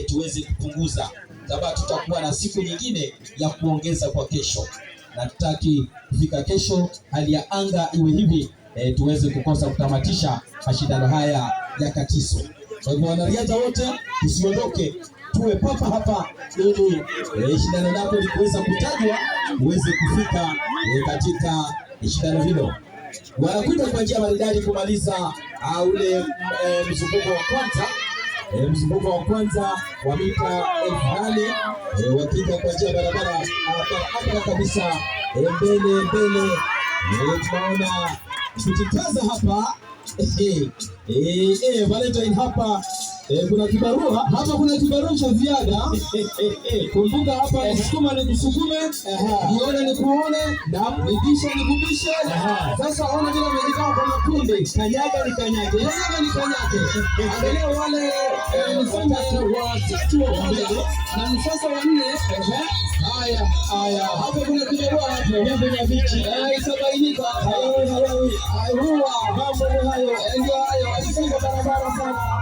tuweze kupunguza, sababu tutakuwa na siku nyingine ya kuongeza kwa kesho, na tutaki kufika kesho hali ya anga iwe hivi tuweze kukosa kutamatisha mashindano haya ya Katiso. Kwa hivyo wanariadha wote tusiondoke, tuwe papa hapa ili shindano lako liweza kutajwa uweze kufika katika shindano hilo. Wanakwenda kwa njia maridadi kumaliza ule mzunguko wa kwanza. Mzunguko wa kwanza wa mita 8,000 wakija kwa njia barabara hapa kabisa mbele. Tunaona tukikaza hapa Valentine hapa kuna kibarua hapa, kuna kibarua cha ziada. Kumbuka hapa nisukuma ni kusukume, nione ni kuone, nikisha nikubishe. Sasa ona vile amejikaa kwa makundi, kanyaga ni kanyage. Angalia wale nisema watatu na sasa wanne. Haya hapa kuna kibarua hapo, mambo ya bichi isabainika. Huwa mambo hayo ndio hayo, alisema barabara sana.